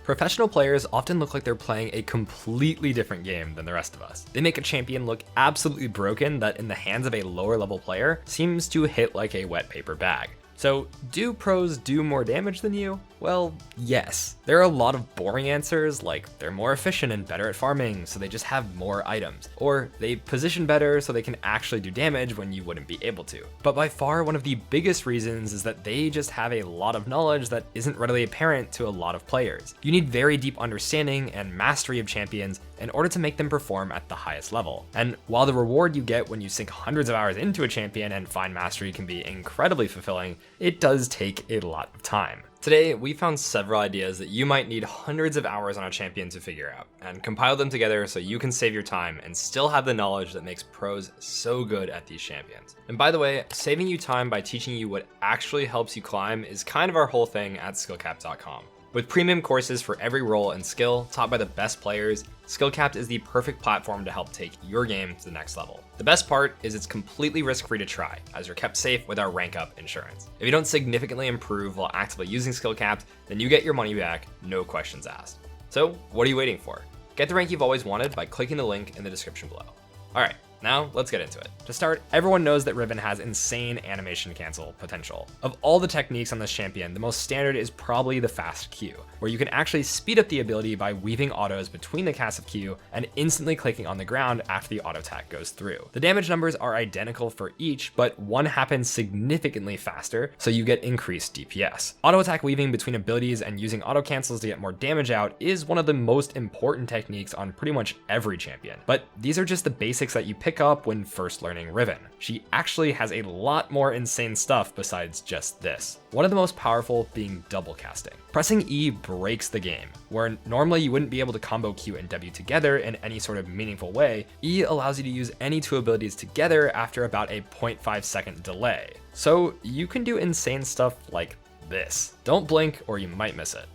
Professional players often look like they're playing a completely different game than the rest of us. They make a champion look absolutely broken that in the hands of a lower level player seems to hit like a wet paper bag. So, do pros do more damage than you? Well, yes. There are a lot of boring answers, like they're more efficient and better at farming, so they just have more items. Or they position better so they can actually do damage when you wouldn't be able to. But by far, one of the biggest reasons is that they just have a lot of knowledge that isn't readily apparent to a lot of players. You need very deep understanding and mastery of champions in order to make them perform at the highest level. And while the reward you get when you sink hundreds of hours into a champion and find mastery can be incredibly fulfilling, it does take a lot of time. Today, we found several ideas that you might need hundreds of hours on a champion to figure out, and compiled them together so you can save your time and still have the knowledge that makes pros so good at these champions. And by the way, saving you time by teaching you what actually helps you climb is kind of our whole thing at skillcapped.com. With premium courses for every role and skill taught by the best players, Skillcapped is the perfect platform to help take your game to the next level. The best part is it's completely risk-free to try, as you're kept safe with our rank up insurance. If you don't significantly improve while actively using Skillcapped, then you get your money back, no questions asked. So what are you waiting for? Get the rank you've always wanted by clicking the link in the description below. Alright, now let's get into it. To start, everyone knows that Riven has insane animation cancel potential. Of all the techniques on this champion, the most standard is probably the fast Q, where you can actually speed up the ability by weaving autos between the cast of Q and instantly clicking on the ground after the auto attack goes through. The damage numbers are identical for each, but one happens significantly faster, so you get increased DPS. Auto attack weaving between abilities and using auto cancels to get more damage out is one of the most important techniques on pretty much every champion, but these are just the basics that you pick up when first learning Riven. She actually has a lot more insane stuff besides just this. One of the most powerful being double casting. Pressing E breaks the game. Where normally you wouldn't be able to combo Q and W together in any sort of meaningful way, E allows you to use any two abilities together after about a 0.5 second delay. So you can do insane stuff like this. Don't blink or you might miss it.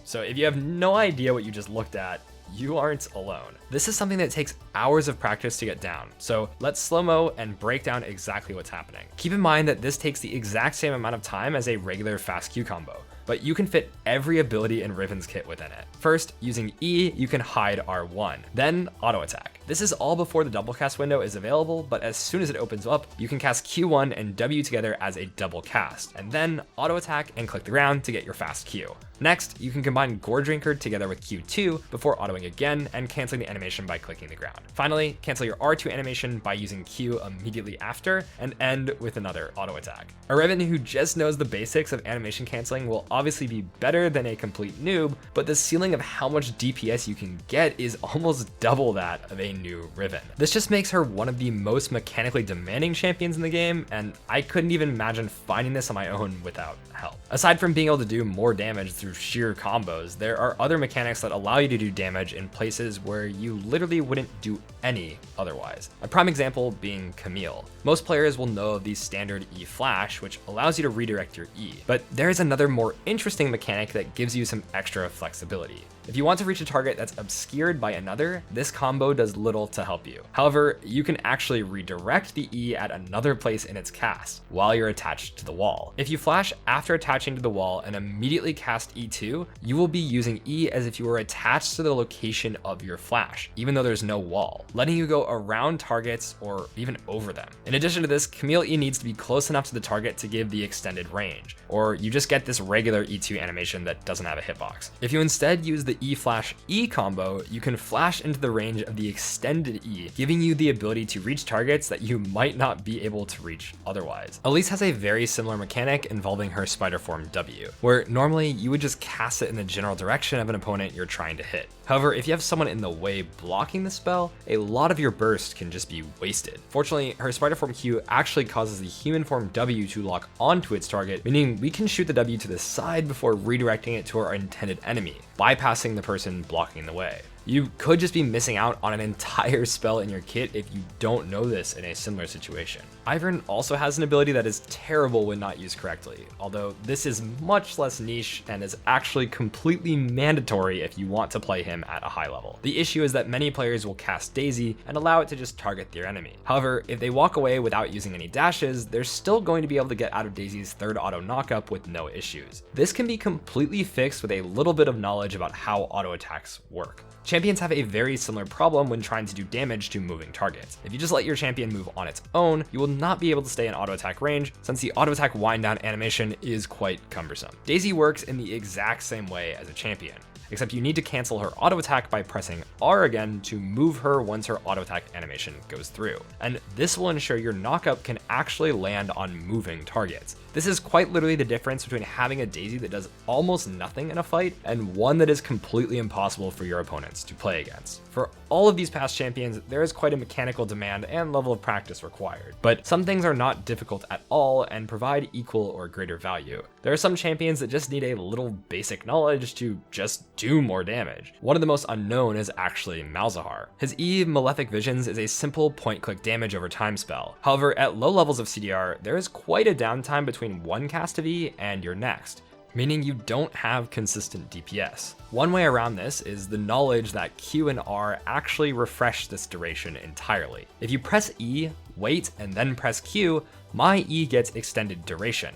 So if you have no idea what you just looked at, you aren't alone. This is something that takes hours of practice to get down, so let's slow-mo and break down exactly what's happening. Keep in mind that this takes the exact same amount of time as a regular fast Q combo, but you can fit every ability in Riven's kit within it. First, using E, you can hide R1, then auto attack. This is all before the double cast window is available, but as soon as it opens up, you can cast Q1 and W together as a double cast, and then auto attack and click the ground to get your fast Q. Next, you can combine Gore Drinker together with Q2 before autoing again and canceling the animation by clicking the ground. Finally, cancel your R2 animation by using Q immediately after and end with another auto attack. A Riven who just knows the basics of animation canceling will obviously be better than a complete noob, but the ceiling of how much DPS you can get is almost double that of a new Riven. This just makes her one of the most mechanically demanding champions in the game, and I couldn't even imagine finding this on my own without help. Aside from being able to do more damage through sheer combos, there are other mechanics that allow you to do damage in places where you literally wouldn't do any otherwise. A prime example being Camille. Most players will know of the standard E flash, which allows you to redirect your E, but there's another more interesting mechanic that gives you some extra flexibility. If you want to reach a target that's obscured by another, this combo does little to help you. However, you can actually redirect the E at another place in its cast while you're attached to the wall. If you flash after attaching to the wall and immediately cast E2, you will be using E as if you were attached to the location of your flash, even though there's no wall, letting you go around targets or even over them. In addition to this, Camille E needs to be close enough to the target to give the extended range, or you just get this regular E2 animation that doesn't have a hitbox. If you instead use the E flash E combo, you can flash into the range of the extended E, giving you the ability to reach targets that you might not be able to reach otherwise. Elise has a very similar mechanic involving her spider form W, where normally you would just cast it in the general direction of an opponent you're trying to hit. However, if you have someone in the way blocking the spell, a lot of your burst can just be wasted. Fortunately, her spider form Q actually causes the human form W to lock onto its target, meaning we can shoot the W to the side before redirecting it to our intended enemy, bypassing the person blocking the way. You could just be missing out on an entire spell in your kit if you don't know this in a similar situation. Ivern also has an ability that is terrible when not used correctly, although this is much less niche and is actually completely mandatory if you want to play him at a high level. The issue is that many players will cast Daisy and allow it to just target their enemy. However, if they walk away without using any dashes, they're still going to be able to get out of Daisy's third auto knockup with no issues. This can be completely fixed with a little bit of knowledge about how auto attacks work. Champions have a very similar problem when trying to do damage to moving targets. If you just let your champion move on its own, you will not be able to stay in auto attack range since the auto attack wind down animation is quite cumbersome. Daisy works in the exact same way as a champion, except you need to cancel her auto attack by pressing R again to move her once her auto attack animation goes through. And this will ensure your knockup can actually land on moving targets. This is quite literally the difference between having a Daisy that does almost nothing in a fight and one that is completely impossible for your opponents to play against. For all of these past champions, there is quite a mechanical demand and level of practice required, but some things are not difficult at all and provide equal or greater value. There are some champions that just need a little basic knowledge to just do more damage. One of the most unknown is actually Malzahar. His E, Malefic Visions, is a simple point-click damage over time spell. However, at low levels of CDR, there is quite a downtime between one cast of E and your next, meaning you don't have consistent DPS. One way around this is the knowledge that Q and R actually refresh this duration entirely. If you press E, wait, and then press Q, my E gets extended duration.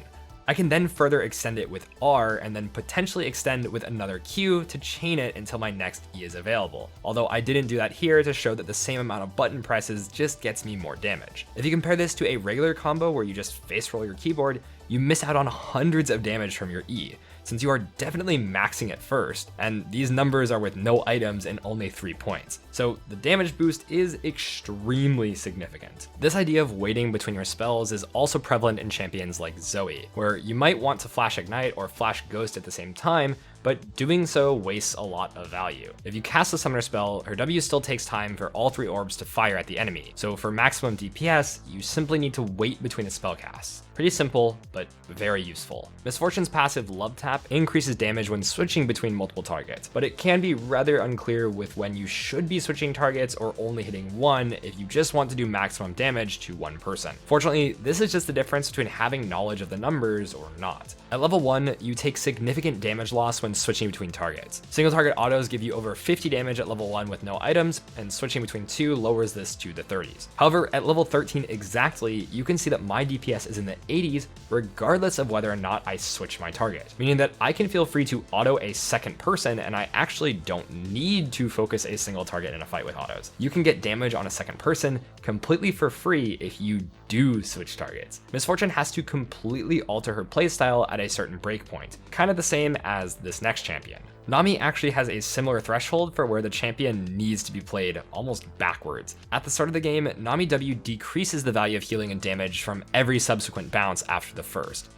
I can then further extend it with R and then potentially extend with another Q to chain it until my next E is available. Although I didn't do that here to show that the same amount of button presses just gets me more damage. If you compare this to a regular combo where you just face roll your keyboard, you miss out on hundreds of damage from your E, since you are definitely maxing it first, and these numbers are with no items and only 3 points. So the damage boost is extremely significant. This idea of waiting between your spells is also prevalent in champions like Zoe, where you might want to flash Ignite or flash Ghost at the same time, but doing so wastes a lot of value. If you cast a summoner spell, her W still takes time for all 3 orbs to fire at the enemy, so for maximum DPS, you simply need to wait between the spell casts. Pretty simple, but very useful. Misfortune's passive Love Tap increases damage when switching between multiple targets, but it can be rather unclear with when you should be switching targets or only hitting one if you just want to do maximum damage to one person. Fortunately, this is just the difference between having knowledge of the numbers or not. At level 1, you take significant damage loss when switching between targets. Single target autos give you over 50 damage at level 1 with no items, and switching between 2 lowers this to the 30s. However, at level 13 exactly, you can see that my DPS is in the 80s regardless of whether or not I switch my target, meaning that I can feel free to auto a second person and I actually don't need to focus a single target in a fight with autos. You can get damage on a second person completely for free if you do switch targets. Misfortune has to completely alter her playstyle at a certain breakpoint, kind of the same as this next champion. Nami actually has a similar threshold for where the champion needs to be played almost backwards. At the start of the game, Nami W decreases the value of healing and damage from every subsequent bounce after the first.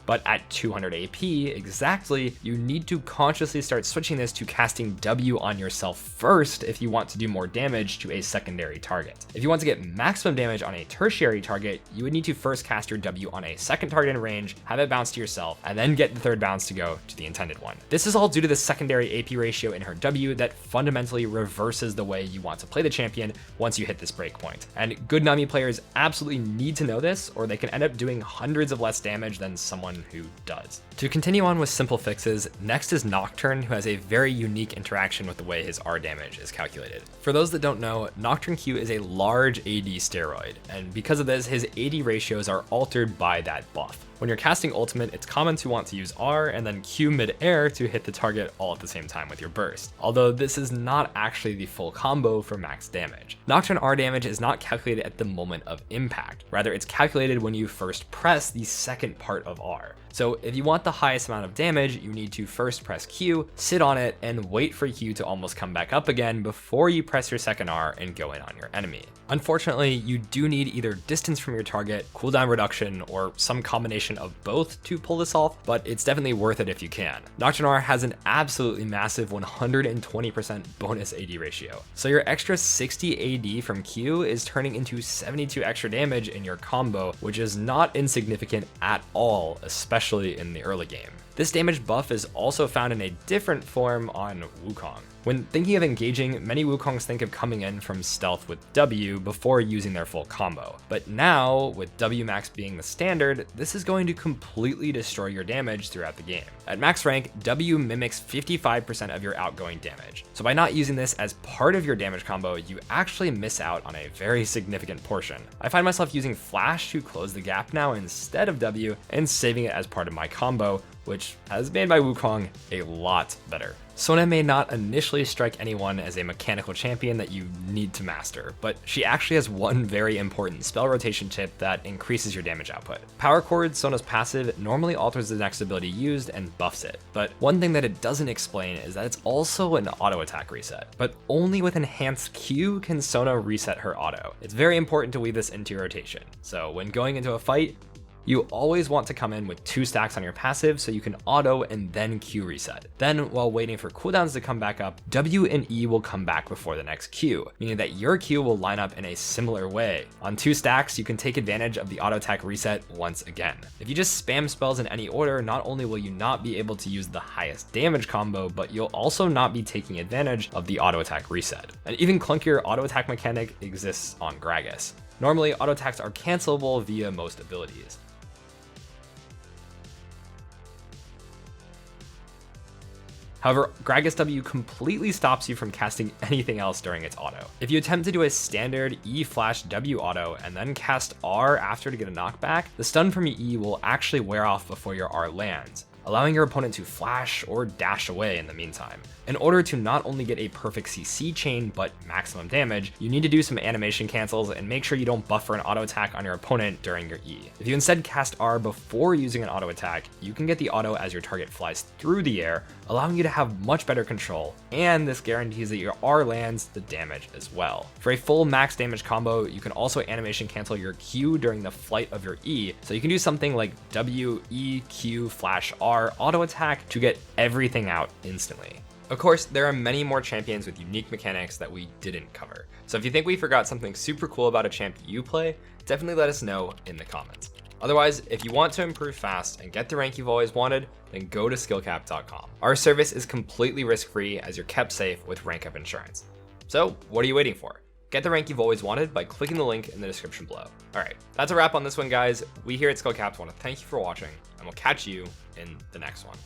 But at 200 AP exactly, you need to consciously start switching this to casting W on yourself first if you want to do more damage to a secondary target. If you want to get maximum damage on a tertiary target, you would need to first cast your W on a second target in range, have it bounce to yourself, and then get the third bounce to go to the intended one. This is all due to the secondary AP ratio in her W that fundamentally reverses the way you want to play the champion once you hit this breakpoint. And good Nami players absolutely need to know this, or they can end up doing hundreds of less damage than someone who does. To continue on with simple fixes, next is Nocturne, who has a very unique interaction with the way his R damage is calculated. For those that don't know, Nocturne Q is a large AD steroid, and because of this, his AD ratios are altered by that buff. When you're casting ultimate, it's common to want to use R and then Q mid-air to hit the target all at the same time with your burst, although this is not actually the full combo for max damage. Nocturne R damage is not calculated at the moment of impact, rather it's calculated when you first press the second part of R. So if you want the highest amount of damage, you need to first press Q, sit on it, and wait for Q to almost come back up again before you press your second R and go in on your enemy. Unfortunately, you do need either distance from your target, cooldown reduction, or some combination of both to pull this off, but it's definitely worth it if you can. Nocturne R has an absolutely massive 120% bonus AD ratio, so your extra 60 AD from Q is turning into 72 extra damage in your combo, which is not insignificant at all, especially in the early game. This damage buff is also found in a different form on Wukong. When thinking of engaging, many Wukongs think of coming in from stealth with W before using their full combo. But now, with W max being the standard, this is going to completely destroy your damage throughout the game. At max rank, W mimics 55% of your outgoing damage. So by not using this as part of your damage combo, you actually miss out on a very significant portion. I find myself using Flash to close the gap now instead of W and saving it as part of my combo, which has made my Wukong a lot better. Sona may not initially strike anyone as a mechanical champion that you need to master, but she actually has one very important spell rotation tip that increases your damage output. Power Chord, Sona's passive, normally alters the next ability used and buffs it, but one thing that it doesn't explain is that it's also an auto attack reset, but only with enhanced Q can Sona reset her auto. It's very important to weave this into your rotation, so when going into a fight, you always want to come in with 2 stacks on your passive so you can auto and then Q reset. Then, while waiting for cooldowns to come back up, W and E will come back before the next Q, meaning that your Q will line up in a similar way. On 2 stacks, you can take advantage of the auto attack reset once again. If you just spam spells in any order, not only will you not be able to use the highest damage combo, but you'll also not be taking advantage of the auto attack reset. An even clunkier auto attack mechanic exists on Gragas. Normally, auto attacks are cancelable via most abilities. However, Gragas W completely stops you from casting anything else during its auto. If you attempt to do a standard E flash W auto and then cast R after to get a knockback, the stun from your E will actually wear off before your R lands, allowing your opponent to flash or dash away in the meantime. In order to not only get a perfect CC chain, but maximum damage, you need to do some animation cancels and make sure you don't buffer an auto attack on your opponent during your E. If you instead cast R before using an auto attack, you can get the auto as your target flies through the air, allowing you to have much better control, and this guarantees that your R lands the damage as well. For a full max damage combo, you can also animation cancel your Q during the flight of your E, so you can do something like W, E, Q, flash R, auto attack to get everything out instantly. Of course, there are many more champions with unique mechanics that we didn't cover, so if you think we forgot something super cool about a champ you play, definitely let us know in the comments. Otherwise, if you want to improve fast and get the rank you've always wanted, then go to skillcap.com. Our service is completely risk-free as you're kept safe with rank up insurance. So what are you waiting for? Get the rank you've always wanted by clicking the link in the description below. Alright, that's a wrap on this one, guys. We here at Skillcaps want to thank you for watching, and we'll catch you in the next one.